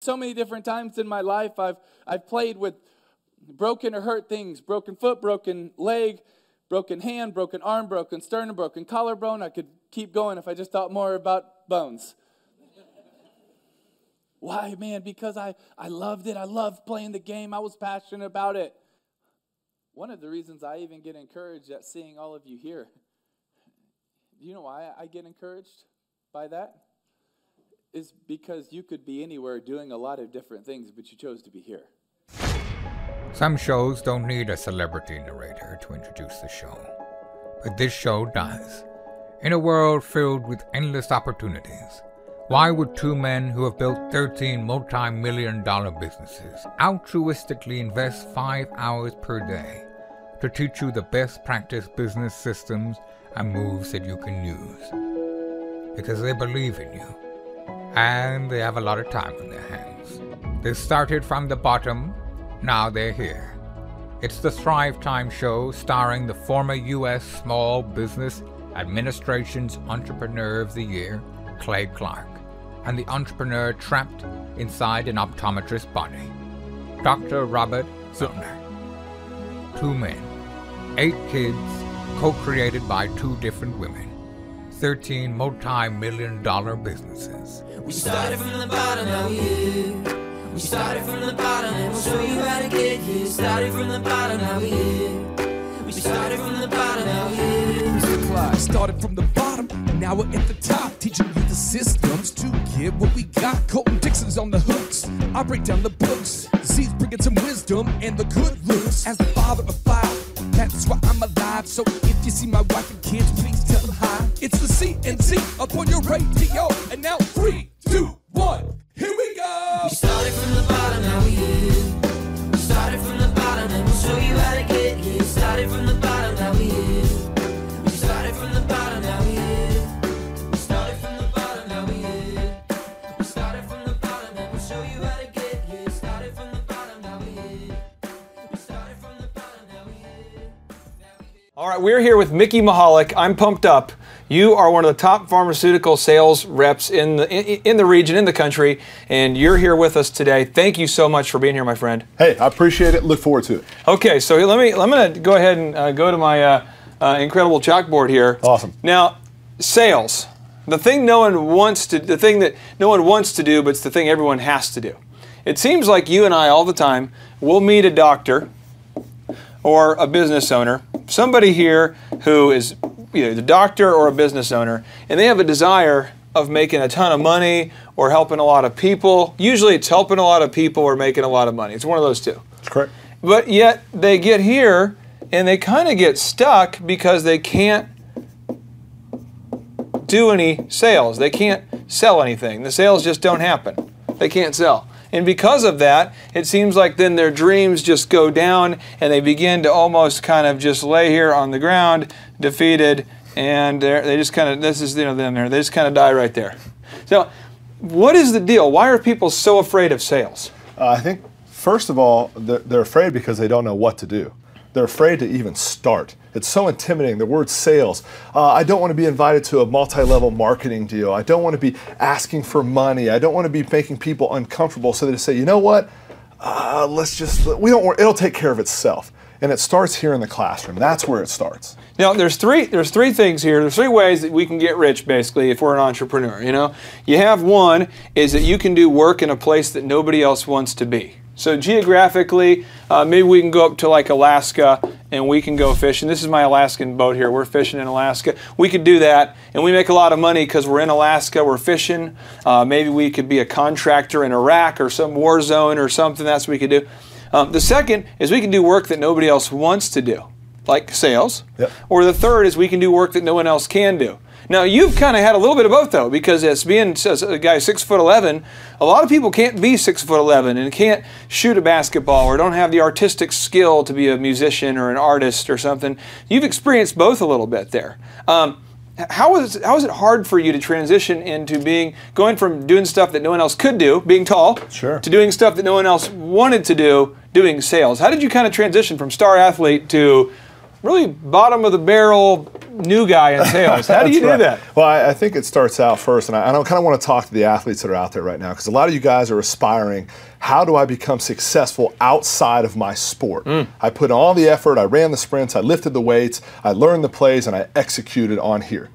so many different times in my life, I've played with broken or hurt things, broken foot, broken leg, broken hand, broken arm, broken sternum, broken collarbone. I could keep going if I just thought more about bones. Why, man? Because I loved it. I loved playing the game. I was passionate about it. One of the reasons I even get encouraged at seeing all of you here, do you know why I get encouraged by that? Is because you could be anywhere doing a lot of different things, but you chose to be here. Some shows don't need a celebrity narrator to introduce the show, but this show does. In a world filled with endless opportunities, why would two men who have built 13 multi-million-dollar businesses altruistically invest 5 hours per day to teach you the best practice business systems and moves that you can use? Because they believe in you, and they have a lot of time on their hands. They started from the bottom, now they're here. It's the Thrive Time Show, starring the former U.S. Small Business Administration's Entrepreneur of the Year, Clay Clark, and the entrepreneur trapped inside an optometrist's body, Dr. Robert Zillner. 2 men, 8 kids, co-created by 2 different women, 13 multi-million-dollar businesses. We started from the bottom, now we're here. We started from the bottom, and we'll show you how to get here. Started from the bottom, now we're here. We started from the bottom, now we're here. Mr. Clyde started from the bottom, and now we're at the top, teaching you the systems to get what we got. Colton Dixon's on the hooks, I break down the books. The C's bringing some wisdom and the good looks. As the father of 5, that's why I'm alive. So if you see my wife and kids, please tell them hi. It's the CNC up on your radio, and now 3, 2, 1, here we go. We started from the bottom, now we're here. We started from the bottom, and we'll show you how to get here. Started from the bottom, now we're here. We started from the bottom, now we're here. We started from the bottom, now we're here. We started from the bottom, and we'll show you how to get here. Started from the bottom, now we're here. We started from the bottom, now we're here. All right, we're here with Michalec. I'm pumped up. You are one of the top pharmaceutical sales reps in the region, in the country, and you're here with us today. Thank you so much for being here, my friend. Hey, I appreciate it. Look forward to it. Okay, so I'm going to go ahead and go to my incredible chalkboard here. Awesome. Now, sales, the thing no one wants to do, but it's the thing everyone has to do. It seems like you and I all the time will meet a doctor or a business owner, somebody here who is either the doctor or a business owner, and they have a desire of making a ton of money or helping a lot of people. Usually it's helping a lot of people or making a lot of money. It's one of those two. That's correct. But yet they get here and they kind of get stuck because they can't do any sales. They can't sell anything. The sales just don't happen. They can't sell. And because of that, it seems like then their dreams just go down and they begin to almost kind of just lay here on the ground, defeated, and they just kind of, this is, them there, they just kind of die right there. So what is the deal? Why are people so afraid of sales? I think, first of all, they're afraid because they don't know what to do. They're afraid to even start. It's so intimidating, the word sales. I don't want to be invited to a multi-level marketing deal. I don't want to be asking for money. I don't want to be making people uncomfortable, so they say, you know what, it'll take care of itself. And it starts here in the classroom. That's where it starts. Now, there's three things here. There's 3 ways that we can get rich, basically, if we're an entrepreneur. You have one is that you can do work in a place that nobody else wants to be. So geographically, maybe we can go up to like Alaska and we can go fishing. This is my Alaskan boat here. We're fishing in Alaska. We could do that and we make a lot of money because we're in Alaska, we're fishing. Maybe we could be a contractor in Iraq or some war zone or something. That's what we could do. The second is we can do work that nobody else wants to do, like sales. Yep. Or the third is we can do work that no one else can do. Now, you've kind of had a little bit of both, though, because as being a guy 6'11", a lot of people can't be 6'11" and can't shoot a basketball or don't have the artistic skill to be a musician or an artist or something. You've experienced both a little bit there. How is it hard for you to transition into going from doing stuff that no one else could do, being tall, sure, to doing stuff that no one else wanted to do, doing sales? How did you kind of transition from star athlete to really bottom of the barrel, new guy in sales. How do you do that? Well, I think it starts out first, and I kind of want to talk to the athletes that are out there right now, because a lot of you guys are aspiring, how do I become successful outside of my sport? I put in all the effort, I ran the sprints, I lifted the weights, I learned the plays, and I executed on here.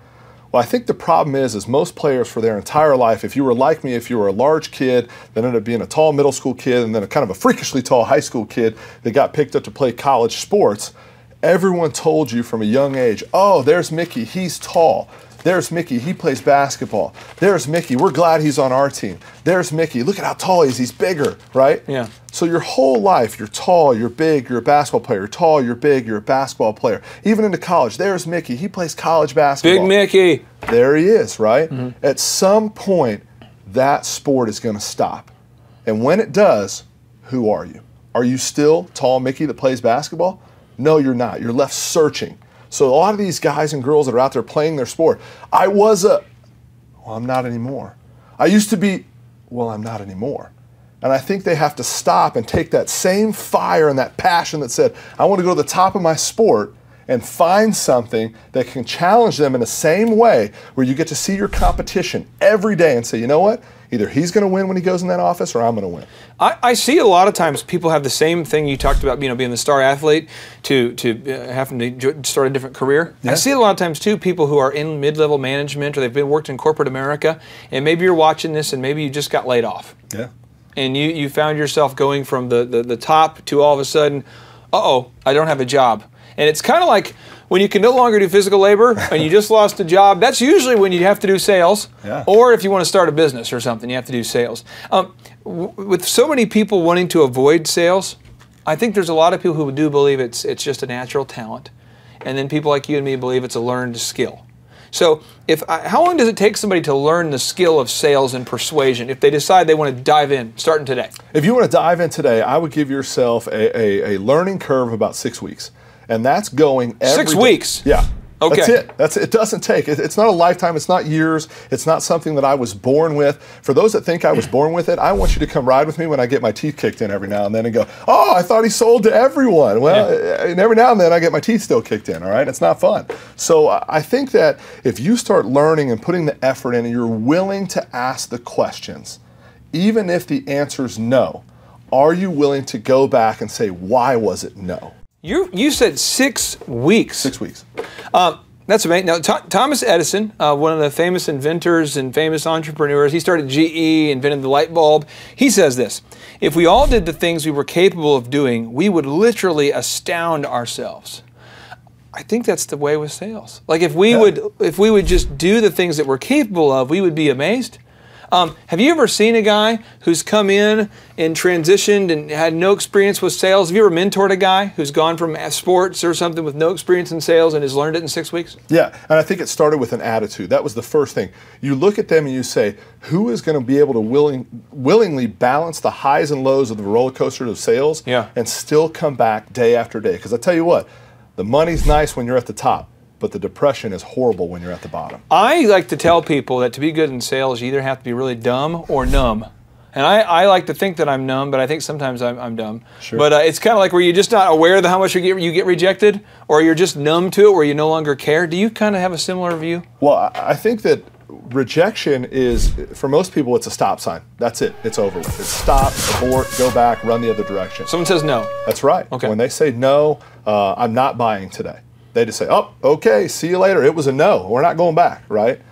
Well, I think the problem is most players for their entire life, if you were like me, if you were a large kid, then ended up being a tall middle school kid, and then a kind of a freakishly tall high school kid that got picked up to play college sports, everyone told you from a young age, oh, there's Mickey, he's tall. There's Mickey, he plays basketball. There's Mickey, we're glad he's on our team. There's Mickey, look at how tall he is, he's bigger, right? Yeah. So your whole life, you're tall, you're big, you're a basketball player. You're tall, you're big, you're a basketball player. Even into college, there's Mickey, he plays college basketball. Big Mickey. There he is, right? At some point, that sport is going to stop. And when it does, who are you? Are you still tall Mickey that plays basketball? No, you're not. You're left searching. So a lot of these guys and girls that are out there playing their sport, well, I'm not anymore. I used to be, well, I'm not anymore. And I think they have to stop and take that same fire and that passion that said, I want to go to the top of my sport, and find something that can challenge them in the same way, where you get to see your competition every day and say, you know what? Either he's going to win when he goes in that office, or I'm going to win. I see a lot of times people have the same thing you talked about, being the star athlete to having to start a different career. Yeah. I see a lot of times too people who are in mid-level management, or they've been worked in corporate America, and maybe you're watching this and maybe you just got laid off. Yeah. And you found yourself going from the top to all of a sudden, uh-oh, I don't have a job. And it's kind of like when you can no longer do physical labor and you just lost a job, that's usually when you have to do sales. Yeah. Or if you want to start a business or something, you have to do sales. With so many people wanting to avoid sales, I think there's a lot of people who do believe it's just a natural talent. And then people like you and me believe it's a learned skill. So how long does it take somebody to learn the skill of sales and persuasion if they decide they want to dive in, starting today? If you want to dive in today, I would give yourself a learning curve of about 6 weeks. And that's going every 6 weeks? Yeah. Okay. That's it. It doesn't take. It's not a lifetime. It's not years. It's not something that I was born with. For those that think I was born with it, I want you to come ride with me when I get my teeth kicked in every now and then and go, oh, I thought he sold to everyone. Well, and every now and then I get my teeth still kicked in, all right? It's not fun. So I think that if you start learning and putting the effort in and you're willing to ask the questions, even if the answer's no, are you willing to go back and say, why was it no? You said 6 weeks. 6 weeks. That's amazing. Now, Thomas Edison, one of the famous inventors and famous entrepreneurs, he started GE, invented the light bulb. He says this: if we all did the things we were capable of doing, we would literally astound ourselves. I think that's the way with sales. Like if we would just do the things that we're capable of, we would be amazed. Have you ever seen a guy who's come in and transitioned and had no experience with sales? Have you ever mentored a guy who's gone from sports or something with no experience in sales and has learned it in 6 weeks? Yeah, and I think it started with an attitude. That was the first thing. You look at them and you say, who is going to be able to willingly balance the highs and lows of the roller coaster of sales and still come back day after day? Because I tell you what, the money's nice when you're at the top, but the depression is horrible when you're at the bottom. I like to tell people that to be good in sales, you either have to be really dumb or numb. And I like to think that I'm numb, but I think sometimes I'm dumb. Sure. But it's kind of like where you're just not aware of how much you get rejected, or you're just numb to it where you no longer care. Do you kind of have a similar view? Well, I think that rejection is, for most people, it's a stop sign. That's it. It's over with. It's stop, abort, go back, run the other direction. Someone says no. That's right. Okay. When they say no, I'm not buying today. They just say, oh, okay, see you later. It was a no. We're not going back, right?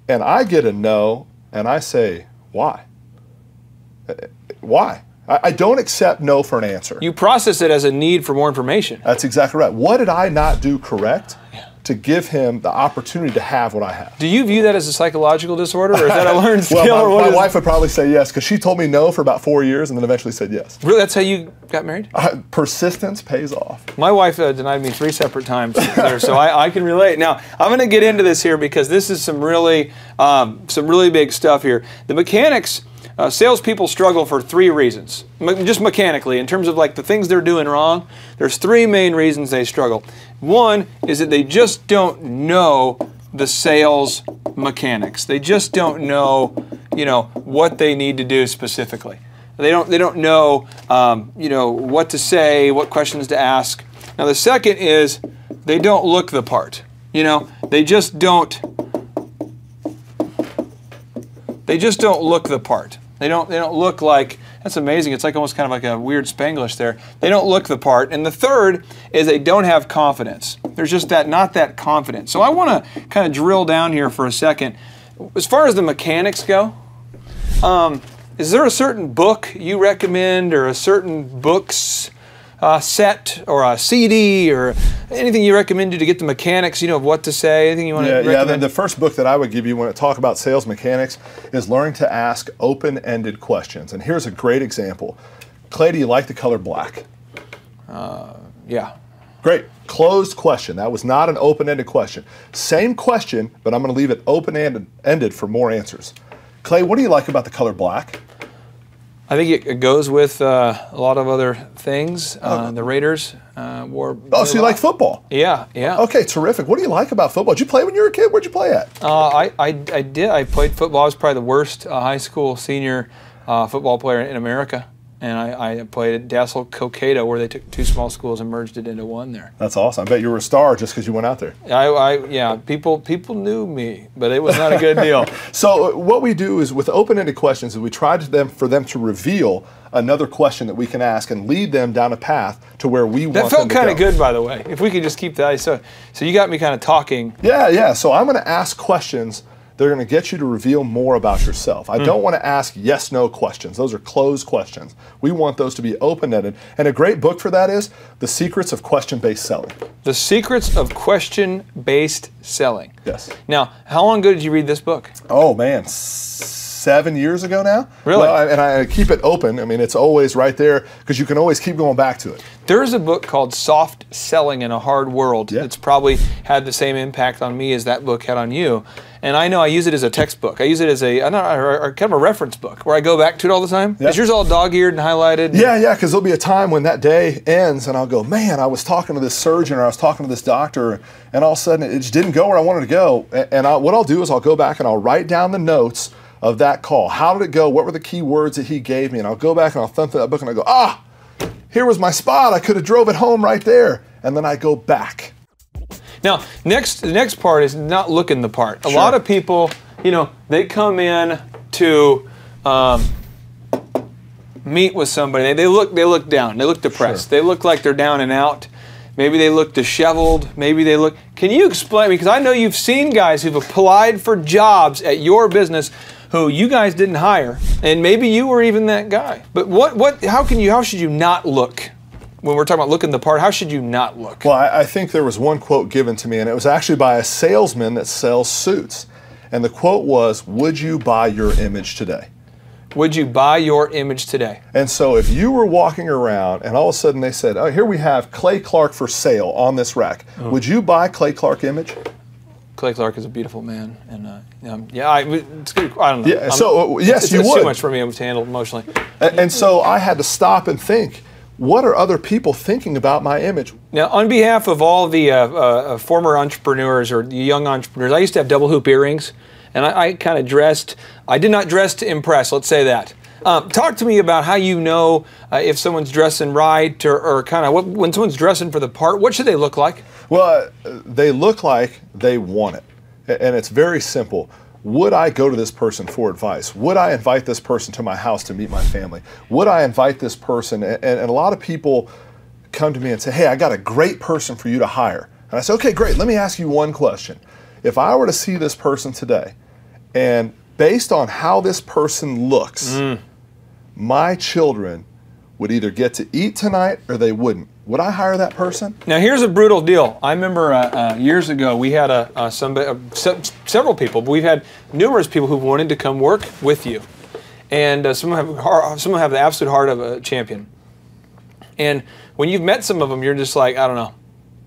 And I get a no, and I say, why? Why? I don't accept no for an answer. You process it as a need for more information. That's exactly right. What did I not do correct to give him the opportunity to have what I have? Do you view that as a psychological disorder, or is that a learned skill? Well, my wife would probably say yes, because she told me no for about 4 years and then eventually said yes. Really? That's how you got married? Persistence pays off. My wife denied me 3 separate times there, so I can relate. Now, I'm going to get into this here because this is some really big stuff here. The mechanics, salespeople struggle for 3 reasons, just mechanically, in terms of like the things they're doing wrong. There's 3 main reasons they struggle. One is that they just don't know the sales mechanics. They just don't know, what they need to do specifically. They don't know, what to say, what questions to ask. Now the second is they don't look the part. They just don't look the part. They don't look like, that's amazing. It's like almost kind of like a weird Spanglish there. They don't look the part. And the third is they don't have confidence. There's just not that confidence. So I want to kind of drill down here for a second. As far as the mechanics go, is there a certain book you recommend, or a certain books set, or a CD, or anything you recommend to get the mechanics, of what to say? Anything you want to recommend? Yeah, the first book that I would give you when I talk about sales mechanics is Learning to Ask Open-Ended Questions. And here's a great example. Clay, do you like the color black? Yeah. Great. Closed question. That was not an open-ended question. Same question, but I'm going to leave it open-ended for more answers. Clay, what do you like about the color black? I think it goes with a lot of other things. The Raiders wore. Oh, so you like football? Yeah, yeah. Okay, terrific. What do you like about football? Did you play when you were a kid? Where'd you play at? I did. I played football. I was probably the worst high school senior football player in America. And I played at Dassel Cokato, where they took two small schools and merged it into one there. That's awesome. I bet you were a star just because you went out there. Yeah, people knew me, but it was not a good deal. So what we do is with open-ended questions, is we try for them to reveal another question that we can ask and lead them down a path to where we want them to go. That felt kind of good, by the way. If we could just keep that. So you got me kind of talking. Yeah. So I'm going to ask questions. They're going to get you to reveal more about yourself. I don't want to ask yes/no questions. Those are closed questions. We want those to be open-ended. And a great book for that is The Secrets of Question-Based Selling. The Secrets of Question-Based Selling. Yes. Now, how long ago did you read this book? Oh, man. 7 years ago now. Really? Well, and I keep it open. I mean, it's always right there because you can always keep going back to it. There's a book called Soft Selling in a Hard World. Yeah. It's probably had the same impact on me as that book had on you. And I know I use it as a textbook. I use it as kind of a reference book where I go back to it all the time. Yeah. Is yours all dog-eared and highlighted? Yeah, because there'll be a time when that day ends and I'll go, man, I was talking to this surgeon or I was talking to this doctor, and all of a sudden it just didn't go where I wanted to go. And what I'll do is I'll go back and I'll write down the notes of that call. How did it go? What were the key words that he gave me? And I'll go back and I'll thumb through that book and I go, here was my spot. I could have drove it home right there. And then I go back. Now, the next part is not looking the part. A Sure. lot of people, they come in to meet with somebody. They look down. They look depressed. Sure. They look like they're down and out. Maybe they look disheveled. Maybe they look. Can you explain? Because I know you've seen guys who've applied for jobs at your business who you guys didn't hire, and maybe you were even that guy. But how should you not look? When we're talking about looking the part, how should you not look? Well, I think there was one quote given to me, and it was actually by a salesman that sells suits. And the quote was, would you buy your image today? Would you buy your image today? And so if you were walking around and all of a sudden they said, oh, here we have Clay Clark for sale on this rack, would you buy Clay Clark image? Clay Clark is a beautiful man, and it's good. I don't know. Yeah, yes, you would. It's too much for me to handle emotionally. And so I had to stop and think, what are other people thinking about my image? Now, on behalf of all the former entrepreneurs or the young entrepreneurs, I used to have double hoop earrings, and I kind of dressed. I did not dress to impress, let's say that. Talk to me about how you know if someone's dressing right or kind of when someone's dressing for the part, what should they look like? Well, they look like they want it. And it's very simple. Would I go to this person for advice? Would I invite this person to my house to meet my family? Would I invite this person? And a lot of people come to me and say, hey, I got a great person for you to hire. And I say, okay, great. Let me ask you one question. If I were to see this person today, and based on how this person looks, my children would either get to eat tonight or they wouldn't. Would I hire that person? Now, here's a brutal deal. I remember years ago we had several people, but we've had numerous people who wanted to come work with you, and some have the absolute heart of a champion. And when you've met some of them, you're just like, I don't know,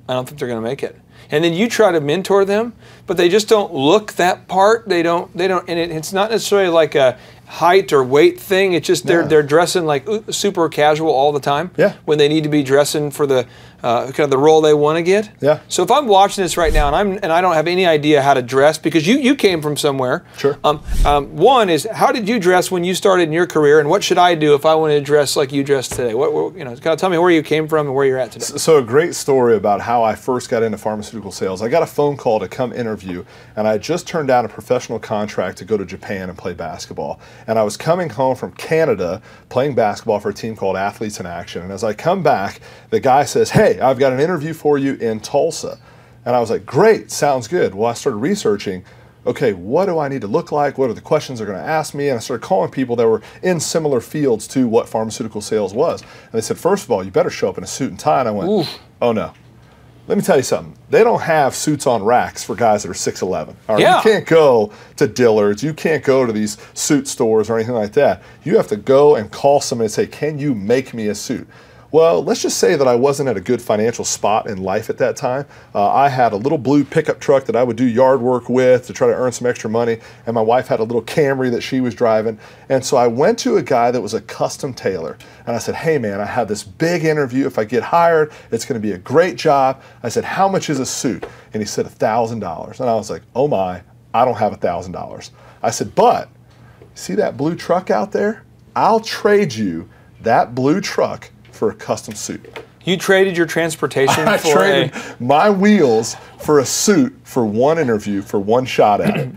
I don't think they're going to make it. And then you try to mentor them, but they just don't look that part. They don't, and it's not necessarily like a height or weight thing. It's just they're dressing like super casual all the time. Yeah. When they need to be dressing for the kind of the role they want to get. Yeah. So if I'm watching this right now and I don't have any idea how to dress, because you came from somewhere. Sure. One is, how did you dress when you started in your career, and what should I do if I want to dress like you dress today? What kind of tell me where you came from and where you're at today. So a great story about how I first got into pharmaceutical sales. I got a phone call to come interview, and I had just turned down a professional contract to go to Japan and play basketball. And I was coming home from Canada playing basketball for a team called Athletes in Action. And as I come back, the guy says, "Hey, I've got an interview for you in Tulsa." And I was like, "Great, sounds good." Well, I started researching, okay, what do I need to look like? What are the questions they're going to ask me? And I started calling people that were in similar fields to what pharmaceutical sales was. And they said, "First of all, you better show up in a suit and tie." And I went, Oof. "Oh no. Let me tell you something. They don't have suits on racks for guys that are 6'11". All right? Yeah. You can't go to Dillard's. You can't go to these suit stores or anything like that. You have to go and call somebody and say, "Can you make me a suit?" Well, let's just say that I wasn't at a good financial spot in life at that time. I had a little blue pickup truck that I would do yard work with to try to earn some extra money, and my wife had a little Camry that she was driving. And so I went to a guy that was a custom tailor, and I said, "Hey man, I have this big interview. If I get hired, it's going to be a great job." I said, "How much is a suit?" And he said, $1,000. And I was like, "Oh my, I don't have $1,000. I said, "But see that blue truck out there? I'll trade you that blue truck for a custom suit." You traded your transportation I for traded my wheels for a suit for one interview, for one shot at it.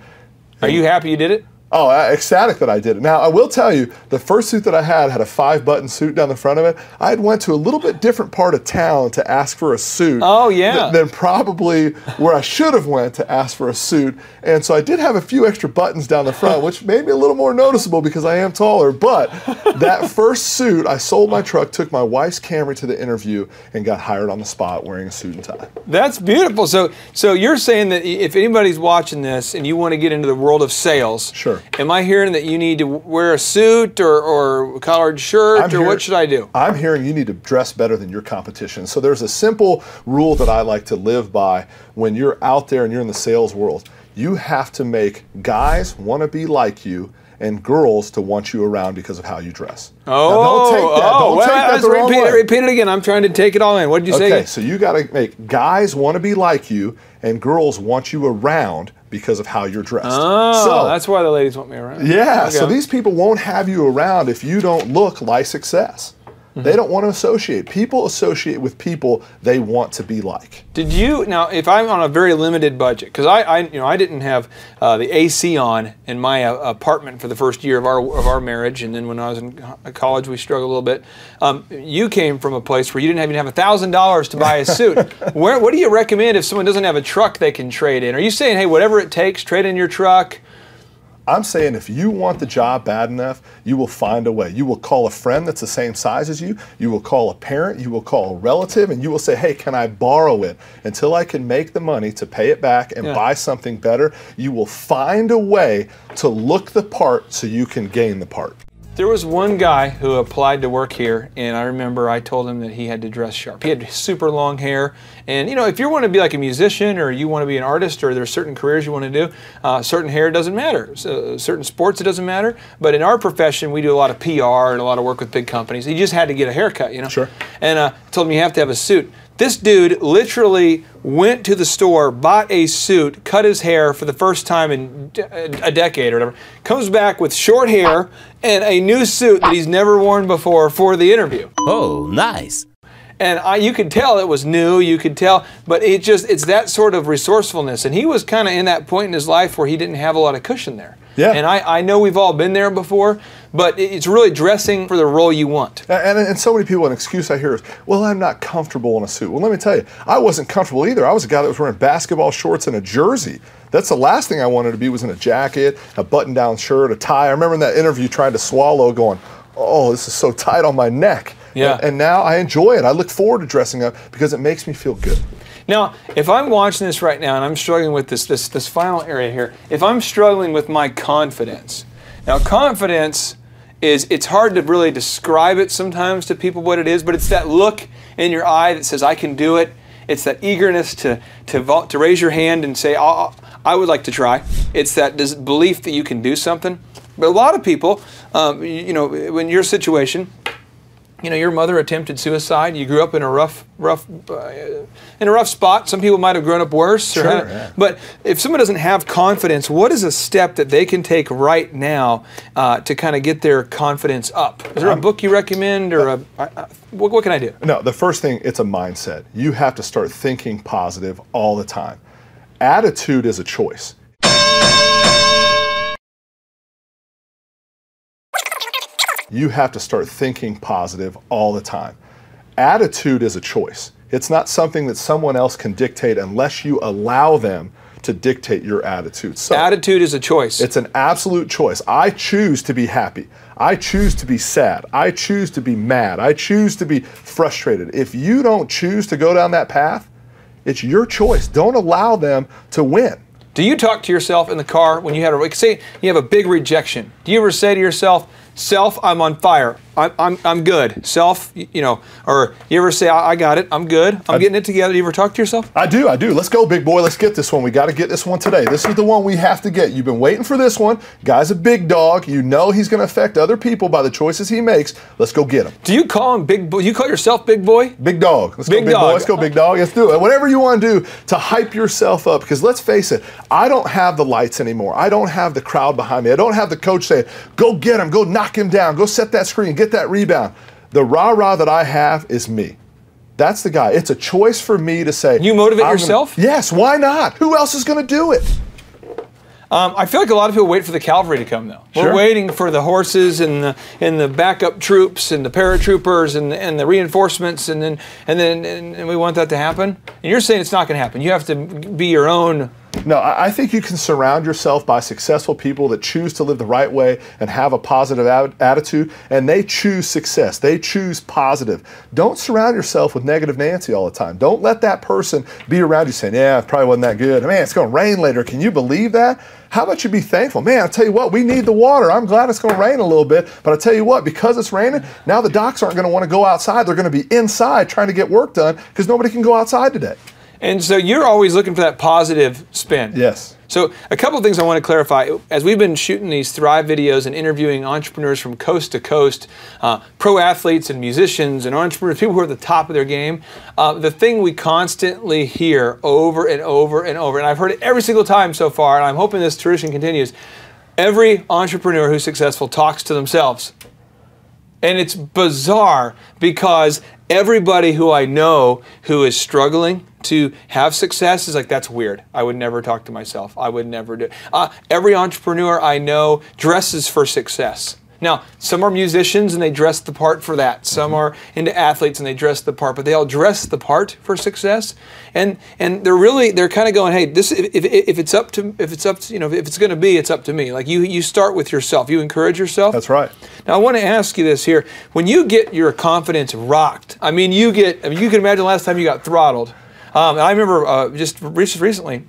Are you happy you did it? Oh, ecstatic that I did it. Now, I will tell you, the first suit that I had a 5-button suit down the front of it. I had went to a little bit different part of town to ask for a suit. Oh, yeah. Than probably where I should have went to ask for a suit. And so I did have a few extra buttons down the front, which made me a little more noticeable because I am taller. But that first suit, I sold my truck, took my wife's Camry to the interview, and got hired on the spot wearing a suit and tie. That's beautiful. So you're saying that if anybody's watching this and you want to get into the world of sales, Sure. Am I hearing that you need to wear a suit or a collared shirt, what should I do? I'm hearing you need to dress better than your competition. So there's a simple rule that I like to live by when you're out there and you're in the sales world. You have to make guys want to be like you and girls to want you around because of how you dress. Oh, now, don't take that. Don't take that the wrong way. Repeat it again. I'm trying to take it all in. What did you say? Okay, so you got to make guys want to be like you and girls want you around because of how you're dressed. Oh, so that's why the ladies want me around. yeah, Okay. so these people won't have you around if you don't look like success. They don't want to associate. People associate with people they want to be like. Did you, now if I'm on a very limited budget, because I didn't have the AC on in my apartment for the first year of our marriage, and then when I was in college we struggled a little bit. You came from a place where you didn't even have $1,000 to buy a suit. What do you recommend if someone doesn't have a truck they can trade in? Are you saying, hey, whatever it takes, trade in your truck? I'm saying if you want the job bad enough, you will find a way. You will call a friend that's the same size as you. You will call a parent. You will call a relative, and you will say, "Hey, can I borrow it until I can make the money to pay it back and buy something better?" You will find a way to look the part so you can gain the part. There was one guy who applied to work here, and I remember I told him that he had to dress sharp. He had super long hair, and if you want to be like a musician or you want to be an artist or there's certain careers you want to do, certain hair doesn't matter. So, certain sports it doesn't matter, but in our profession we do a lot of PR and a lot of work with big companies. He just had to get a haircut, Sure. And I told him you have to have a suit. This dude literally went to the store, bought a suit, cut his hair for the first time in a decade or whatever, comes back with short hair and a new suit that he's never worn before for the interview. Oh, nice. And you could tell it was new, you could tell, but it's that sort of resourcefulness. And he was kind of in that point in his life where he didn't have a lot of cushion there. Yeah. And I know we've all been there before, but it's really dressing for the role you want. And so many people, an excuse I hear is, "Well, I'm not comfortable in a suit." Well, let me tell you, I wasn't comfortable either. I was a guy that was wearing basketball shorts and a jersey. That's the last thing I wanted to be, was in a jacket, a button-down shirt, a tie. I remember in that interview trying to swallow going, "Oh, this is so tight on my neck." Yeah. And now I enjoy it. I look forward to dressing up because it makes me feel good. Now, if I'm watching this right now and I'm struggling with this final area here, if I'm struggling with my confidence, now confidence it's hard to really describe it sometimes to people what it is, but it's that look in your eye that says, "I can do it." It's that eagerness to raise your hand and say, "I would like to try." It's that belief that you can do something. But a lot of people, you know, in your situation, you know, your mother attempted suicide. You grew up in a rough spot. Some people might have grown up worse. Sure, yeah. But if someone doesn't have confidence, what is a step that they can take right now to kind of get their confidence up? Is there a book you recommend, or what can I do? No, the first thing, it's a mindset. You have to start thinking positive all the time. Attitude is a choice. You have to start thinking positive all the time. Attitude is a choice. It's not something that someone else can dictate unless you allow them to dictate your attitude. So, attitude is a choice. It's an absolute choice. I choose to be happy. I choose to be sad. I choose to be mad. I choose to be frustrated. If you don't choose to go down that path, it's your choice. Don't allow them to win. Do you talk to yourself in the car when you had say you have a big rejection? Do you ever say to yourself, "Self, I'm on fire. I'm good." Self, you know, or you ever say, "I got it. I'm good. I'm getting it together." Do you ever talk to yourself? I do. Let's go, big boy. Let's get this one. We got to get this one today. This is the one we have to get. You've been waiting for this one. Guy's a big dog. You know he's going to affect other people by the choices he makes. Let's go get him. Do you call him big boy? You call yourself big boy? Big dog. Let's go, big dog. boy. Let's go, big dog. Let's do it. Whatever you want to do to hype yourself up, because let's face it, I don't have the lights anymore. I don't have the crowd behind me. I don't have the coach saying, "Go get him. Go knock him down. Go set that screen. Get that rebound." The rah-rah that I have is me. That's the guy. It's a choice for me to say. You motivate yourself? Yes, why not? Who else is going to do it? I feel like a lot of people wait for the cavalry to come, though. Sure. We're waiting for the horses and the backup troops and the paratroopers and the reinforcements, and we want that to happen. And you're saying it's not going to happen. You have to be your own. No, I think you can surround yourself by successful people that choose to live the right way and have a positive attitude, and they choose success. They choose positive. Don't surround yourself with negative Nancy all the time. Don't let that person be around you saying, "Yeah, it probably wasn't that good. Man, it's going to rain later. Can you believe that?" How about you be thankful? Man, I'll tell you what, we need the water. I'm glad it's going to rain a little bit, but I'll tell you what, because it's raining, now the docs aren't going to want to go outside. They're going to be inside trying to get work done because nobody can go outside today. And so you're always looking for that positive spin. Yes. So a couple of things I want to clarify. As we've been shooting these Thrive videos and interviewing entrepreneurs from coast to coast, pro athletes and musicians and entrepreneurs, people who are at the top of their game, the thing we constantly hear over and over and over, and I've heard it every single time so far, and I'm hoping this tradition continues, every entrepreneur who's successful talks to themselves. And it's bizarre because everybody who I know who is struggling to have success is like, "That's weird. I would never talk to myself. I would never do it." Every entrepreneur I know dresses for success. Now, some are musicians and they dress the part for that. Some are into athletes and they dress the part, but they all dress the part for success. And they're kind of going, "Hey, this if it's going to be, it's up to me." Like you start with yourself. You encourage yourself. That's right. Now I want to ask you this here: when you get your confidence rocked, I mean, you can imagine the last time you got throttled. I remember just recently,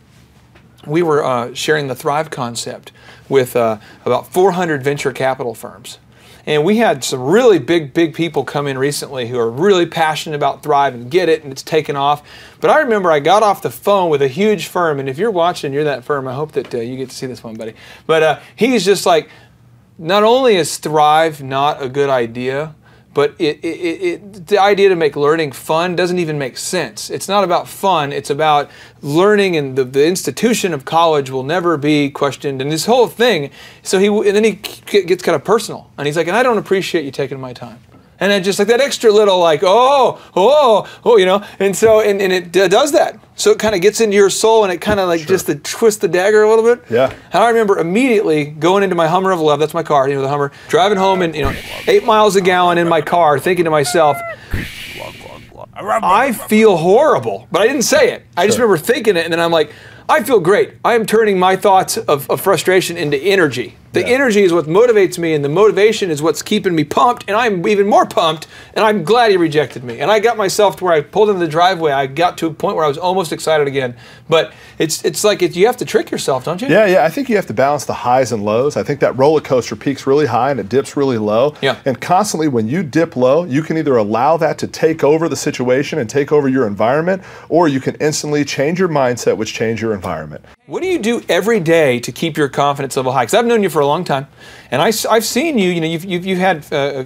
we were sharing the Thrive concept with about 400 venture capital firms. And we had some really big people come in recently who are really passionate about Thrive and get it, and it's taken off. But I remember I got off the phone with a huge firm, and if you're watching, you're that firm, I hope that you get to see this one, buddy. But he's just like, not only is Thrive not a good idea, but the idea to make learning fun doesn't even make sense. It's not about fun, it's about learning, and the institution of college will never be questioned, and this whole thing. So then he gets kind of personal, and he's like, "And I don't appreciate you taking my time." And then just like that extra little like, you know, and so, and it does that. So it kind of gets into your soul, and it kind of like just to twist the dagger a little bit. Yeah. And I remember immediately going into my Hummer of Love, that's my car, you know, the Hummer, driving home and, 8 miles a gallon in my car, thinking to myself, I feel horrible. But I didn't say it. I just remember thinking it, and then I'm like, I feel great. I am turning my thoughts of frustration into energy. The energy is what motivates me, and the motivation is what's keeping me pumped, and I'm even more pumped, and I'm glad he rejected me. And I got myself to where I pulled into the driveway, I got to a point where I was almost excited again. But it's like you have to trick yourself, don't you? Yeah, I think you have to balance the highs and lows. I think that roller coaster peaks really high and it dips really low. Yeah. And constantly when you dip low, you can either allow that to take over the situation and take over your environment, or you can instantly change your mindset, which change your environment. What do you do every day to keep your confidence level high? Because I've known you for a long time, and I've seen you. You know, you've had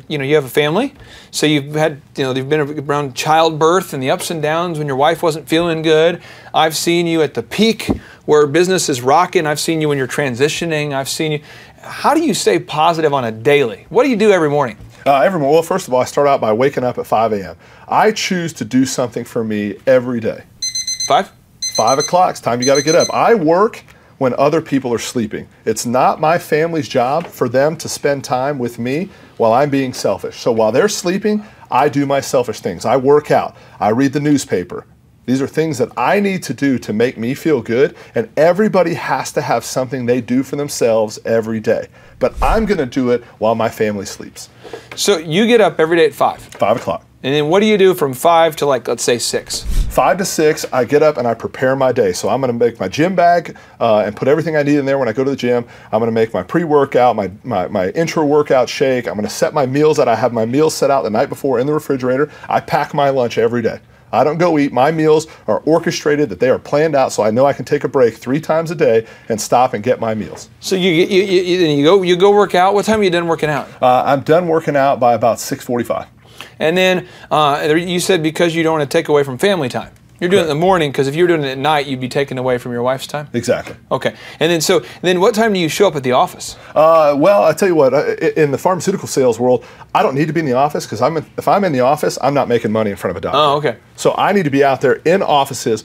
you have a family, so you've had you've been around childbirth and the ups and downs when your wife wasn't feeling good. I've seen you at the peak where business is rocking. I've seen you when you're transitioning. I've seen you. How do you stay positive on a daily? What do you do every morning? Well, first of all, I start out by waking up at 5 a.m. I choose to do something for me every day. 5? 5 o'clock, it's time you got to get up. I work when other people are sleeping. It's not my family's job for them to spend time with me while I'm being selfish. So while they're sleeping, I do my selfish things. I work out. I read the newspaper. These are things that I need to do to make me feel good, and everybody has to have something they do for themselves every day. But I'm going to do it while my family sleeps. So you get up every day at 5? 5 o'clock. And then what do you do from 5 to let's say 6? 5 to 6, I get up and I prepare my day. So I'm going to make my gym bag and put everything I need in there when I go to the gym. I'm going to make my pre-workout, my intro workout shake. I'm going to set my meals out. I have my meals set out the night before in the refrigerator. I pack my lunch every day. I don't go eat. My meals are orchestrated, that they are planned out, so I know I can take a break 3 times a day and stop and get my meals. So you go work out. What time are you done working out? I'm done working out by about 6:45. And then you said because you don't want to take away from family time. You're doing it in the morning, because if you were doing it at night, you'd be taken away from your wife's time? Exactly. Okay. And then what time do you show up at the office? Well, I tell you what, in the pharmaceutical sales world, I don't need to be in the office, because if I'm in the office, I'm not making money in front of a doctor. Oh, okay. So I need to be out there in offices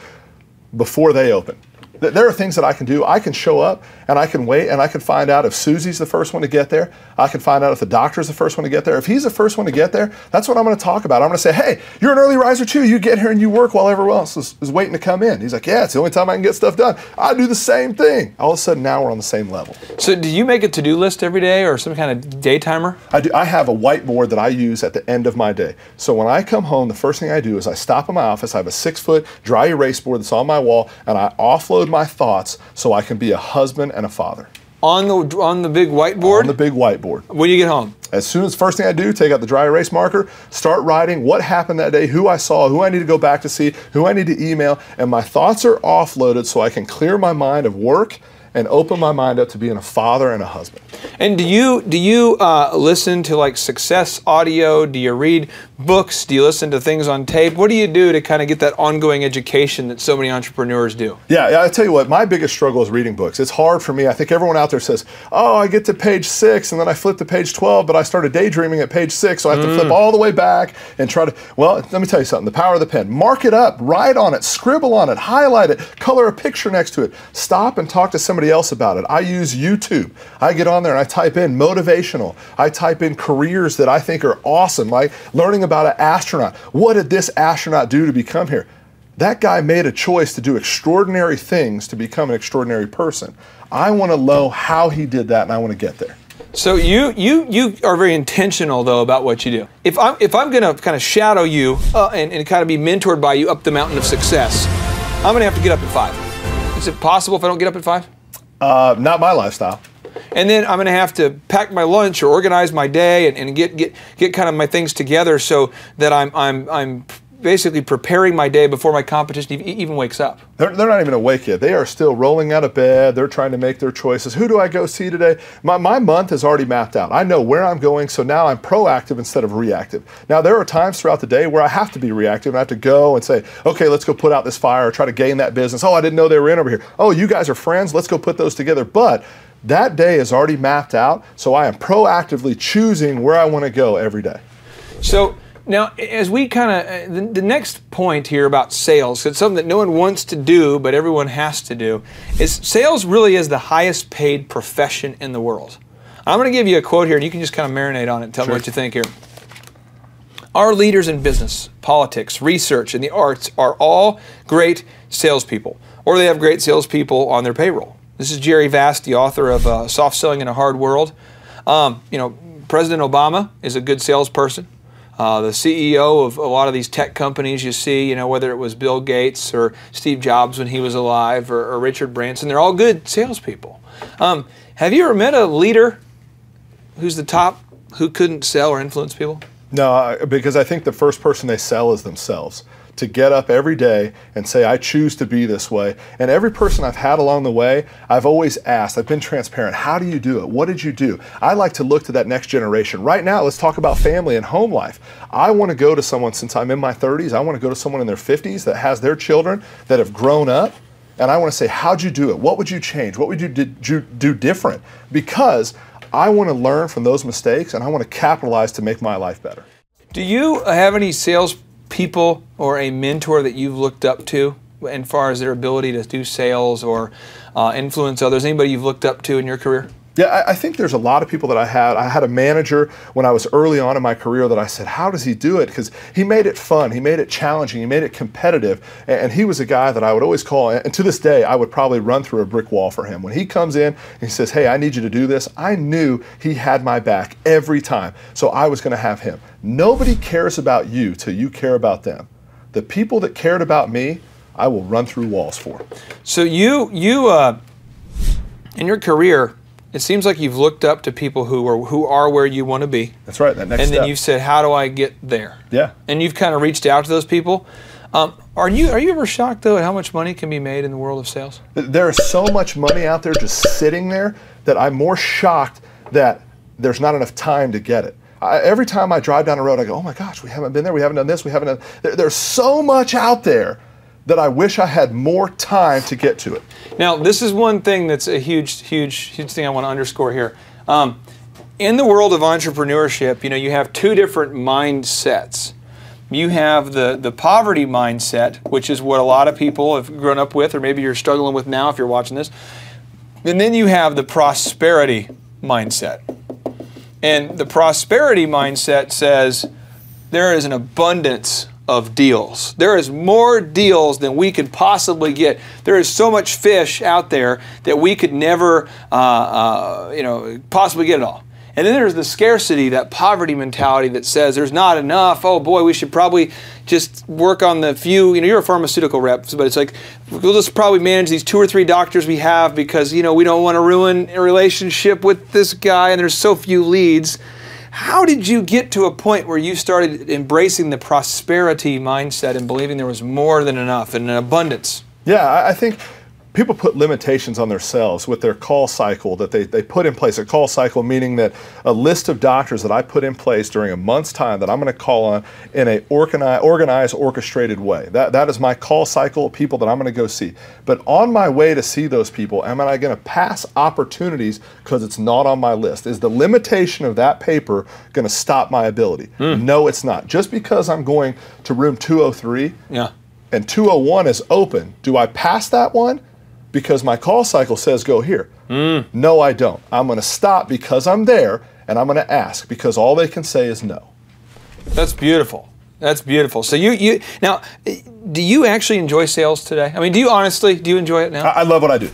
before they open. There are things that I can do. I can show up and I can wait and I can find out if Susie's the first one to get there. I can find out if the doctor's the first one to get there. If he's the first one to get there, that's what I'm going to talk about. I'm going to say, hey, you're an early riser too. You get here and you work while everyone else is waiting to come in. He's like, yeah, it's the only time I can get stuff done. I do the same thing. All of a sudden now we're on the same level. So do you make a to-do list every day or some kind of day timer? I do. I have a whiteboard that I use at the end of my day. So when I come home, the first thing I do is I stop in my office. I have a 6-foot dry erase board that's on my wall, and I offload my thoughts so I can be a husband and a father. On the big whiteboard? On the big whiteboard. When you get home? As soon as first thing I do, take out the dry erase marker, start writing what happened that day, who I saw, who I need to go back to see, who I need to email, and my thoughts are offloaded so I can clear my mind of work and open my mind up to being a father and a husband. And do you listen to like success audio? Do you read books? Do you listen to things on tape? What do you do to kind of get that ongoing education that so many entrepreneurs do? Yeah, I tell you what, my biggest struggle is reading books. It's hard for me. I think everyone out there says, oh, I get to page 6 and then I flip to page 12, but I started daydreaming at page 6, so I have to flip all the way back and try to, well, let me tell you something, the power of the pen. Mark it up, write on it, scribble on it, highlight it, color a picture next to it. Stop and talk to somebody else about it. I use YouTube. I get on there and I type in motivational. I type in careers that I think are awesome, like learning about an astronaut. What did this astronaut do to become here? That guy made a choice to do extraordinary things to become an extraordinary person. I want to know how he did that, and I want to get there. So you are very intentional though about what you do. If I'm going to kind of shadow you and kind of be mentored by you up the mountain of success, I'm going to have to get up at 5. Is it possible if I don't get up at 5? Not my lifestyle. And then I'm going to have to pack my lunch or organize my day and get kind of my things together so that I'm basically preparing my day before my competition even wakes up. They're not even awake yet. They are still rolling out of bed. They're trying to make their choices. Who do I go see today? My month is already mapped out. I know where I'm going, so now I'm proactive instead of reactive. Now, there are times throughout the day where I have to be reactive and I have to go and say, okay, let's go put out this fire or try to gain that business. Oh, I didn't know they were in over here. Oh, you guys are friends. Let's go put those together. But that day is already mapped out, so I am proactively choosing where I want to go every day. So now, as we kind of, the next point here about sales, it's something that no one wants to do, but everyone has to do, is sales really is the highest paid profession in the world. I'm going to give you a quote here, and you can just kind of marinate on it and tell me what you think here. Our leaders in business, politics, research, and the arts are all great salespeople, or they have great salespeople on their payroll. This is Jerry Vast, the author of Soft Selling in a Hard World. President Obama is a good salesperson. The CEO of a lot of these tech companies you see, whether it was Bill Gates or Steve Jobs when he was alive or Richard Branson, they're all good salespeople. Have you ever met a leader who's the top who couldn't sell or influence people? No, because I think the first person they sell is themselves. To get up every day and say, I choose to be this way. And every person I've had along the way, I've always asked, I've been transparent, how do you do it? What did you do? I like to look to that next generation. Right now, let's talk about family and home life. I want to go to someone, since I'm in my 30s, I want to go to someone in their 50s that has their children that have grown up. And I want to say, how'd you do it? What would you change? What would you do different? Because I want to learn from those mistakes and I want to capitalize to make my life better. Do you have any sales people or a mentor that you've looked up to as far as their ability to do sales or influence others? Anybody you've looked up to in your career? Yeah, I think there's a lot of people that I had. I had a manager when I was early on in my career that I said, how does he do it? Because he made it fun, he made it challenging, he made it competitive, and he was a guy that I would always call, and to this day, I would probably run through a brick wall for him. When he comes in and he says, hey, I need you to do this, I knew he had my back every time, so I was gonna have him. Nobody cares about you till you care about them. The people that cared about me, I will run through walls for. So you in your career, it seems like you've looked up to people who are where you want to be. That's right, that next step. And then step. you've said, how do I get there? Yeah. And you've kind of reached out to those people. Are you ever shocked, though, at how much money can be made in the world of sales? There is so much money out there just sitting there that I'm more shocked that there's not enough time to get it. Every time I drive down the road, I go, oh my gosh, we haven't been there, we haven't done this, we haven't done... There's so much out there that I wish I had more time to get to it. Now, this is one thing that's a huge thing I want to underscore here. In the world of entrepreneurship, you have two different mindsets. You have the poverty mindset, which is what a lot of people have grown up with, or maybe you're struggling with now if you're watching this. And then you have the prosperity mindset. And the prosperity mindset says there is an abundance of deals. There is more deals than we could possibly get. There is so much fish out there that we could never possibly get it all. And then there's the scarcity, that poverty mentality that says there's not enough. Oh boy, we should probably just work on the few. You're a pharmaceutical rep, but it's like, we'll just probably manage these 2 or 3 doctors we have because, we don't want to ruin a relationship with this guy and there's so few leads. How did you get to a point where you started embracing the prosperity mindset and believing there was more than enough and an abundance? Yeah, I think people put limitations on themselves with their call cycle that they put in place. A call cycle meaning that a list of doctors that I put in place during a month's time that I'm going to call on in a organized, orchestrated way. That is my call cycle of people that I'm going to go see. But on my way to see those people, am I going to pass opportunities because it's not on my list? Is the limitation of that paper going to stop my ability? No, it's not. Just because I'm going to room 203 and 201 is open, do I pass that one? Because my call cycle says go here. No, I don't. I'm going to stop because I'm there, and I'm going to ask because all they can say is no. That's beautiful. That's beautiful. So now, do you actually enjoy sales today? I mean, do you enjoy it now? I love what I do.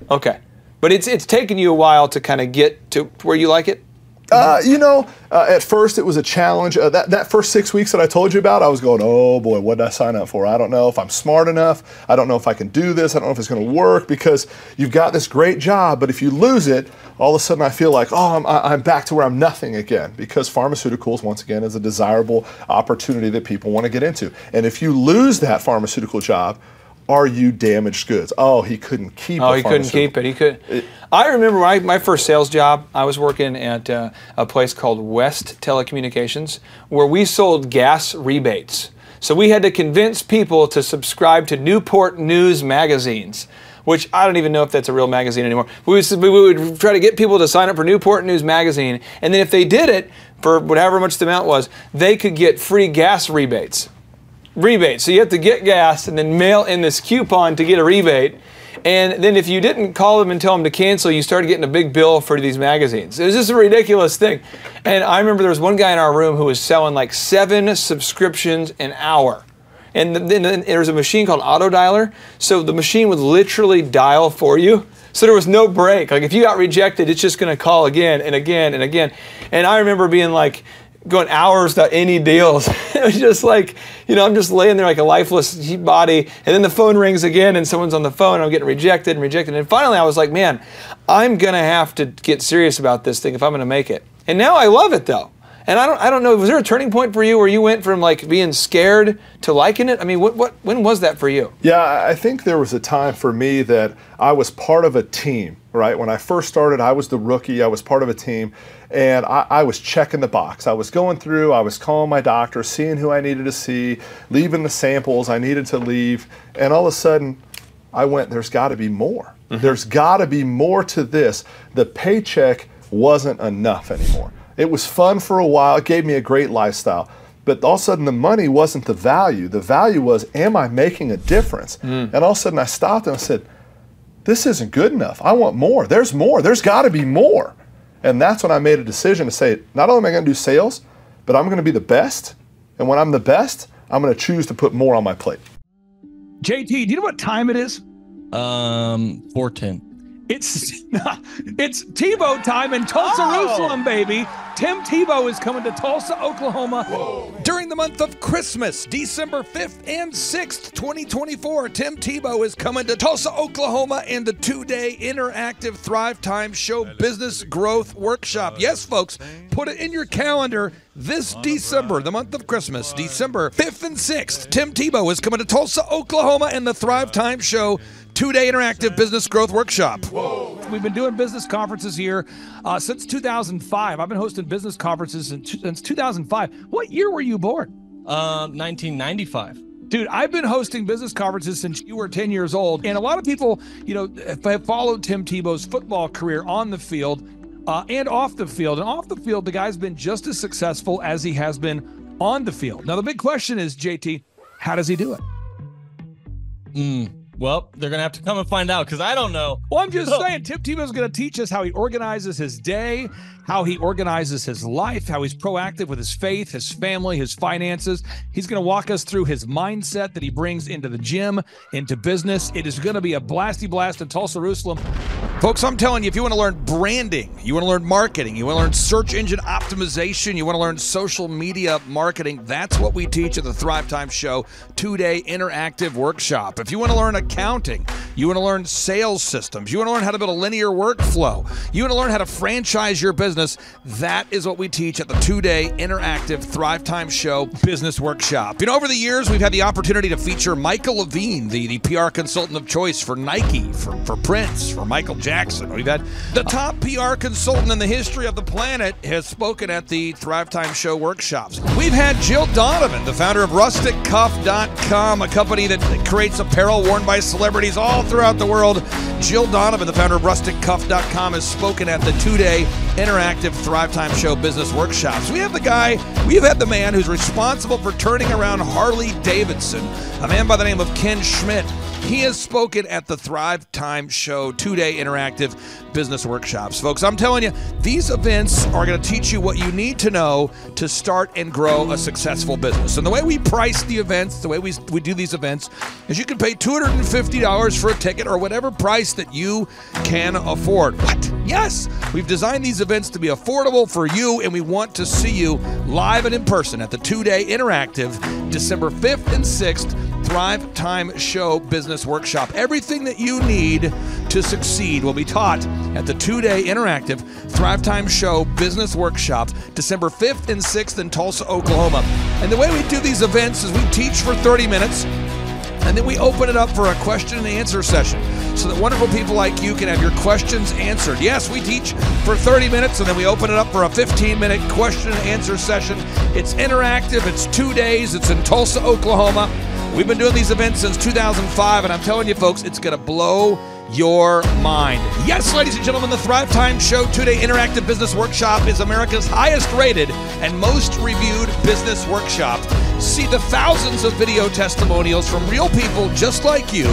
Okay. But it's taken you a while to kind of get to where you like it? At first it was a challenge. That first 6 weeks that I told you about, I was going, oh boy, what did I sign up for? I don't know if I'm smart enough. I don't know if I can do this. I don't know if it's going to work because you've got this great job, but if you lose it, all of a sudden I feel like, oh, I'm back to where I'm nothing again because pharmaceuticals, once again, is a desirable opportunity that people want to get into. And if you lose that pharmaceutical job, are you damaged goods? Oh, he couldn't keep it. Oh, he couldn't keep it. I remember my first sales job, I was working at a place called West Telecommunications where we sold gas rebates. So we had to convince people to subscribe to Newport News magazines, which I don't even know if that's a real magazine anymore. We would try to get people to sign up for Newport News magazine, and then if they did it, for whatever much the amount was, they could get free gas rebates. So you have to get gas and then mail in this coupon to get a rebate. And then if you didn't call them and tell them to cancel, you started getting a big bill for these magazines. It was just a ridiculous thing. And I remember there was one guy in our room who was selling like 7 subscriptions an hour. And then there was a machine called auto dialer. So the machine would literally dial for you. So there was no break. Like if you got rejected, it's just going to call again and again and again. And I remember being like, going hours without any deals. It was just like, I'm just laying there like a lifeless body, and then the phone rings again and someone's on the phone and I'm getting rejected and rejected. And finally I was like, man, I'm gonna have to get serious about this thing if I'm gonna make it. And now I love it though. And I don't know, was there a turning point for you where you went from like being scared to liking it? I mean, when was that for you? Yeah, I think there was a time for me that I was part of a team, right? When I first started, I was the rookie, I was part of a team, and I was checking the box. I was going through, I was calling my doctor, seeing who I needed to see, leaving the samples I needed to leave, and all of a sudden, I went, there's got to be more. There's got to be more to this. The paycheck wasn't enough anymore. It was fun for a while. It gave me a great lifestyle. But all of a sudden, the money wasn't the value. The value was, am I making a difference? And all of a sudden, I stopped and I said, this isn't good enough. I want more. There's more. There's got to be more. And that's when I made a decision to say, not only am I going to do sales, but I'm going to be the best. And when I'm the best, I'm going to choose to put more on my plate. JT, do you know what time it is? 4:10. It's Tebow time in Tulsa, Jerusalem, baby. Tim Tebow is coming to Tulsa, Oklahoma during the month of Christmas, December 5th and 6th, 2024. Tim Tebow is coming to Tulsa, Oklahoma in the 2-day interactive Thrive Time Show Business Growth Workshop. Yes, folks, put it in your calendar. This December, the month of Christmas, December 5th and 6th, Tim Tebow is coming to Tulsa, Oklahoma in the Thrive Time Show 2-day interactive business growth workshop. We've been doing business conferences here since 2005. I've been hosting business conferences since 2005. What year were you born? 1995. Dude, I've been hosting business conferences since you were 10 years old. And a lot of people, have followed Tim Tebow's football career on the field and off the field. And off the field, the guy's been just as successful as he has been on the field. Now, the big question is, JT, how does he do it? Well, they're going to have to come and find out because I don't know. Well, I'm just saying, Tim Tebow's going to teach us how he organizes his day, how he organizes his life, how he's proactive with his faith, his family, his finances. He's going to walk us through his mindset that he brings into the gym, into business. It is going to be a blasty blast in Tulsa, Jerusalem. Folks, I'm telling you, if you want to learn branding, you want to learn marketing, you want to learn search engine optimization, you want to learn social media marketing, that's what we teach at the Thrive Time Show 2-day interactive workshop. If you want to learn accounting, you want to learn sales systems, you want to learn how to build a linear workflow, you want to learn how to franchise your business, that is what we teach at the 2-day interactive Thrive Time Show business workshop. Over the years, we've had the opportunity to feature Michael Levine, the PR consultant of choice for Nike, for Prince, for Michael Jackson. We've had the top PR consultant in the history of the planet has spoken at the Thrive Time Show workshops. We've had Jill Donovan, the founder of RusticCuff.com, a company that creates apparel worn by celebrities all throughout the world. Jill Donovan, the founder of RusticCuff.com, has spoken at the 2-day interactive Thrive Time Show business workshops. We have had the man who's responsible for turning around Harley Davidson, a man by the name of Ken Schmidt. He has spoken at the Thrive Time Show 2-day interactive business workshops. Folks, I'm telling you, these events are going to teach you what you need to know to start and grow a successful business. And the way we price the events, the way we do these events, is you can pay $250 for a ticket or whatever price that you can afford. What? Yes, we've designed these events to be affordable for you, and we want to see you live and in person at the 2-day interactive December 5th and 6th Thrive Time Show Business Workshop. Everything that you need to succeed will be taught at the 2-day interactive Thrive Time Show Business Workshop, December 5th and 6th in Tulsa, Oklahoma. And the way we do these events is we teach for 30 minutes, and then we open it up for a question and answer session so that wonderful people like you can have your questions answered. Yes, we teach for 30 minutes, and then we open it up for a 15-minute question and answer session. It's interactive. It's 2 days. It's in Tulsa, Oklahoma. We've been doing these events since 2005, and I'm telling you, folks, it's going to blow your mind. Yes, ladies and gentlemen, the Thrive Time Show 2-day interactive business workshop is America's highest rated and most reviewed business workshop. See the thousands of video testimonials from real people just like you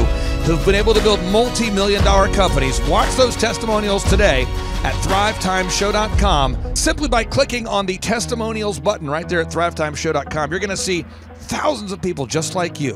who've been able to build multi-million-dollar companies. Watch those testimonials today at thrivetimeshow.com. Simply by clicking on the testimonials button right there at thrivetimeshow.com, you're going to see thousands of people just like you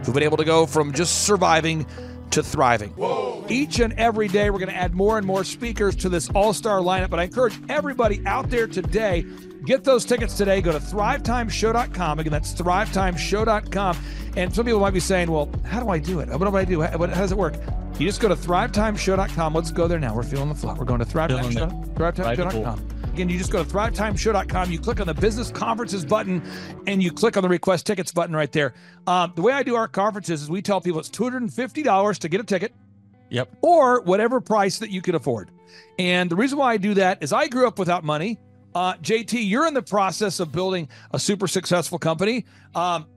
who've been able to go from just surviving to thriving. Whoa. Each and every day, we're going to add more and more speakers to this all-star lineup, but I encourage everybody out there today, get those tickets today. Go to thrivetimeshow.com. Again, that's thrivetimeshow.com. And some people might be saying, well, how do I do it? What do I do? How does it work? You just go to thrivetimeshow.com. Let's go there now. We're feeling the flow. We're going to thrivetimeshow.com. Again, you just go to thrivetimeshow.com. You click on the business conferences button, and you click on the request tickets button right there. The way I do our conferences is we tell people it's $250 to get a ticket. Yep. Or whatever price that you can afford. And the reason why I do that is I grew up without money. JT, you're in the process of building a super successful company.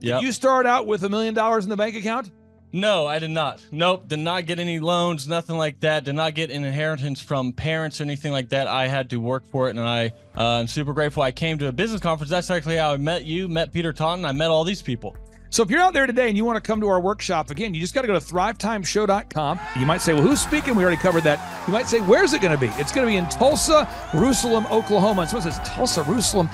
Did you start out with $1 million in the bank account? No, I did not. Nope, did not get any loans, nothing like that. Did not get an inheritance from parents or anything like that. I had to work for it, and I'm super grateful. I came to a business conference. That's actually how I met you, met Peter Taunton. I met all these people. So if you're out there today and you want to come to our workshop, again, you just got to go to thrivetimeshow.com. You might say, well, who's speaking? We already covered that. You might say, where's it going to be? It's going to be in Tulsa, Jerusalem, Oklahoma. And someone says, Tulsa, Jerusalem.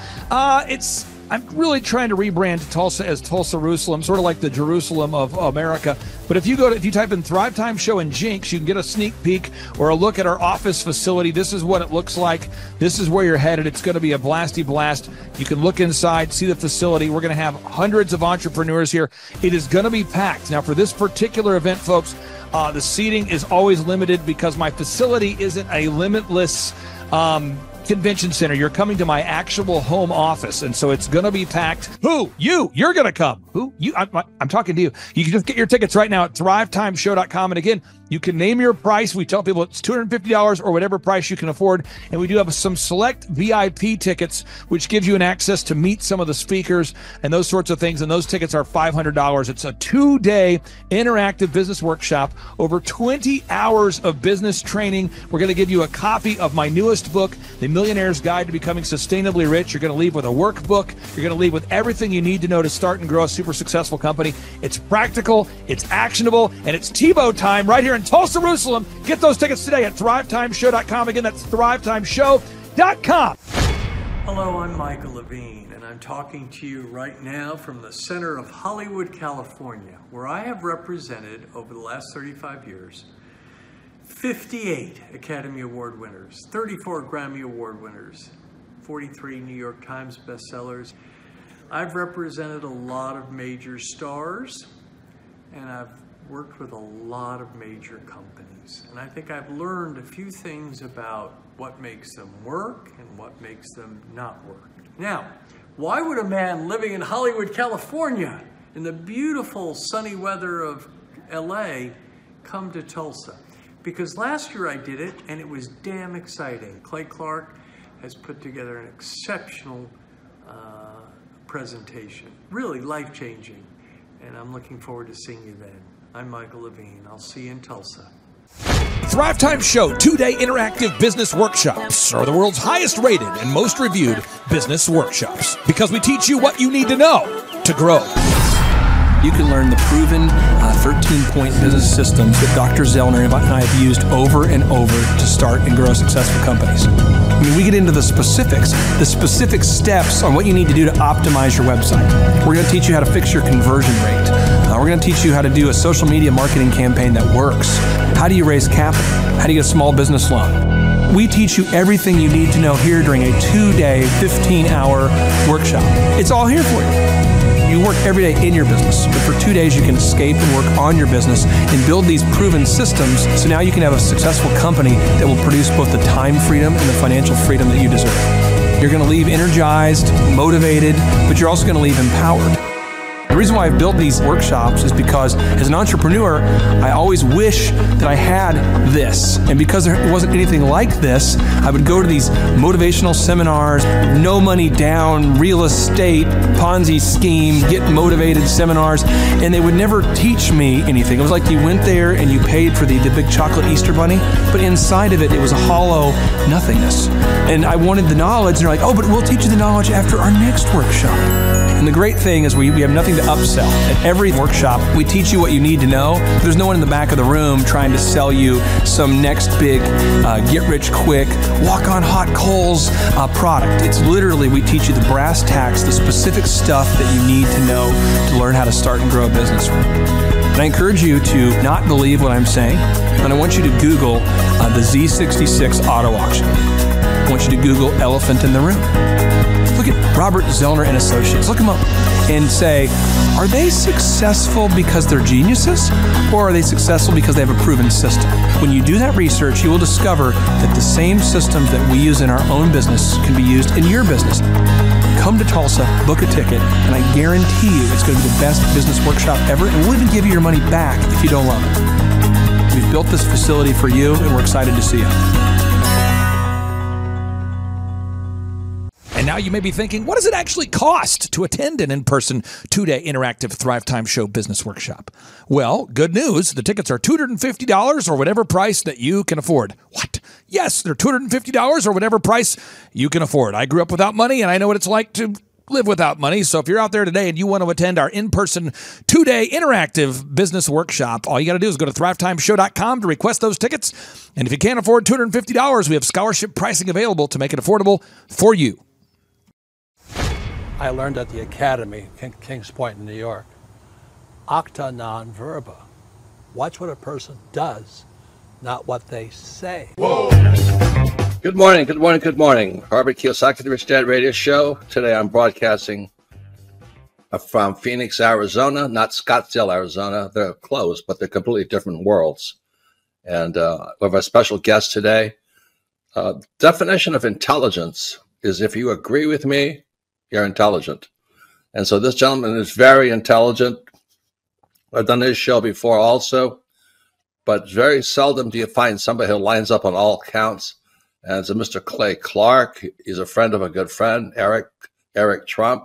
I'm really trying to rebrand Tulsa as Tulsa, Jerusalem, sort of like the Jerusalem of America. But if you type in Thrive Time Show and Jinx, you can get a sneak peek or a look at our office facility. This is what it looks like. This is where you're headed. It's going to be a blasty blast. You can look inside, see the facility. We're going to have hundreds of entrepreneurs here. It is going to be packed. Now, for this particular event, folks, the seating is always limited because my facility isn't a limitless convention center. You're coming to my actual home office, and so it's going to be packed. You're going to come. I'm talking to you. You can just get your tickets right now at thrivetimeshow.com. And again, you can name your price. We tell people it's $250 or whatever price you can afford. And we do have some select VIP tickets, which gives you an access to meet some of the speakers and those sorts of things. And those tickets are $500. It's a 2-day interactive business workshop, over 20 hours of business training. We're going to give you a copy of my newest book, The Millionaire's Guide to Becoming Sustainably Rich. You're going to leave with a workbook. You're going to leave with everything you need to know to start and grow a super successful company. It's practical, it's actionable, and it's Tebow time right here in Tulsa, Jerusalem. Get those tickets today at thrivetimeshow.com. Again, that's thrivetimeshow.com. Hello, I'm Michael Levine, and I'm talking to you right now from the center of Hollywood, California, where I have represented over the last 35 years 58 Academy Award winners, 34 Grammy Award winners, 43 New York Times bestsellers. I've represented a lot of major stars, and I've worked with a lot of major companies. And I think I've learned a few things about what makes them work and what makes them not work. Now, why would a man living in Hollywood, California, in the beautiful sunny weather of LA, come to Tulsa? Because last year I did it, and it was damn exciting. Clay Clark has put together an exceptional presentation, really life-changing, and I'm looking forward to seeing you then. I'm Michael Levine. I'll see you in Tulsa. Thrive Time Show 2-day interactive business workshops are the world's highest rated and most reviewed business workshops because we teach you what you need to know to grow. You can learn the proven 13-point business systems that Dr. Zellner and I have used over and over to start and grow successful companies. I mean, we get into the specific steps on what you need to do to optimize your website. We're going to teach you how to fix your conversion rate. We're going to teach you how to do a social media marketing campaign that works. How do you raise capital? How do you get a small business loan? We teach you everything you need to know here during a 2-day, 15-hour workshop. It's all here for you. You work every day in your business, but for 2 days you can escape and work on your business and build these proven systems so now you can have a successful company that will produce both the time freedom and the financial freedom that you deserve. You're going to leave energized, motivated, but you're also going to leave empowered. The reason why I've built these workshops is because as an entrepreneur, I always wish that I had this. And because there wasn't anything like this, I would go to these motivational seminars, no money down, real estate, Ponzi scheme, get motivated seminars, and they would never teach me anything. It was like you went there and you paid for the big chocolate Easter bunny, but inside of it, it was a hollow nothingness. And I wanted the knowledge, and they're like, oh, but we'll teach you the knowledge after our next workshop. And the great thing is we have nothing to upsell. At every workshop, we teach you what you need to know. There's no one in the back of the room trying to sell you some next big get-rich-quick, walk-on-hot coals product. It's literally, we teach you the brass tacks, the specific stuff that you need to know to learn how to start and grow a business. And I encourage you to not believe what I'm saying, and I want you to Google the Z66 auto auction. I want you to Google elephant in the room. Look at Robert Zellner and Associates. Look him up. and say, are they successful because they're geniuses, or are they successful because they have a proven system? When you do that research, you will discover that the same systems that we use in our own business can be used in your business. Come to Tulsa, book a ticket, and I guarantee you it's going to be the best business workshop ever, and we'll even give you your money back if you don't love it. We've built this facility for you, and we're excited to see you. And now you may be thinking, what does it actually cost to attend an in-person 2-day interactive Thrive Time Show business workshop? Well, good news. The tickets are $250 or whatever price that you can afford. What? Yes, they're $250 or whatever price you can afford. I grew up without money, and I know what it's like to live without money. So if you're out there today and you want to attend our in-person 2-day interactive business workshop, all you got to do is go to thrivetimeshow.com to request those tickets. And if you can't afford $250, we have scholarship pricing available to make it affordable for you. I learned at the Academy in Kings Point in New York. Acta non verba. Watch what a person does, not what they say. Whoa. Good morning, good morning, good morning. Robert Kiyosaki, the Rich Dad Radio Show. Today I'm broadcasting from Phoenix, Arizona, not Scottsdale, Arizona. They're close, but they're completely different worlds. And we have a special guest today. Definition of intelligence is if you agree with me, you're intelligent. And so this gentleman is very intelligent. I've done this show before also, but very seldom do you find somebody who lines up on all counts. And it's a Mr. Clay Clark. He's a friend of a good friend, Eric Trump.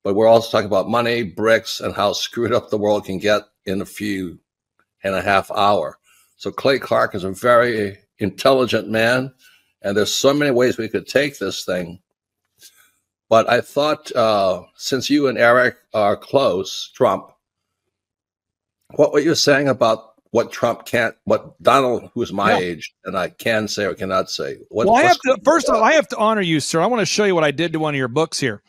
But we're also talking about money, bricks, and how screwed up the world can get in a few and a half hours. So Clay Clark is a very intelligent man, and there's so many ways we could take this thing. But I thought, since you and Eric are close, Trump, what were you saying about what Trump can't, what Donald, who's my age, and I can say or cannot say? Well, first of all, I have to honor you, sir. I want to show you what I did to one of your books here.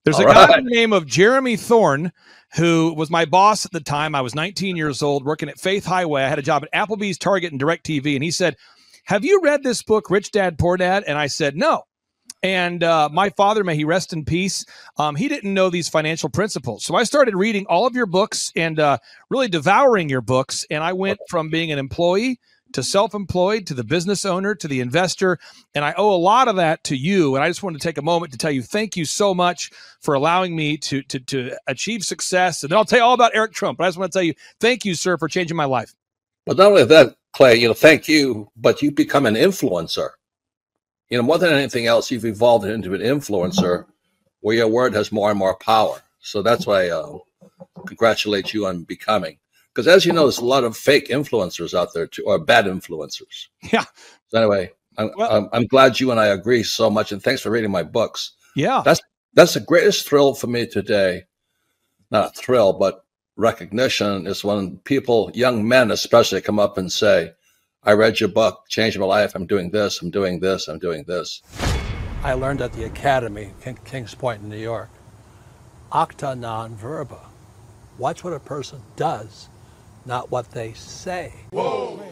There's a guy by the name of Jeremy Thorne, who was my boss at the time. I was 19 years old, working at Faith Highway. I had a job at Applebee's, Target, and DirecTV. And he said, have you read this book, Rich Dad, Poor Dad? And I said, no. And my father, may he rest in peace, he didn't know these financial principles. So I started reading all of your books and really devouring your books. And I went from being an employee to self-employed to the business owner to the investor. And I owe a lot of that to you. And I just wanted to take a moment to tell you thank you so much for allowing me to achieve success. And then I'll tell you all about Eric Trump. But I just want to tell you thank you, sir, for changing my life. But not only that, Clay, thank you, but you become an influencer. More than anything else, you've evolved into an influencer where your word has more and more power. So that's why I congratulate you on becoming. Because as you know, there's a lot of fake influencers out there, too, or bad influencers. Yeah. So anyway, I'm glad you and I agree so much. And thanks for reading my books. Yeah. That's the greatest thrill for me today. Not a thrill, but recognition is when people, young men especially, come up and say, I read your book, changed my life. I'm doing this, I'm doing this, I'm doing this. I learned at the Academy in Kings Point in New York. Acta non verba. Watch what a person does, not what they say. Whoa.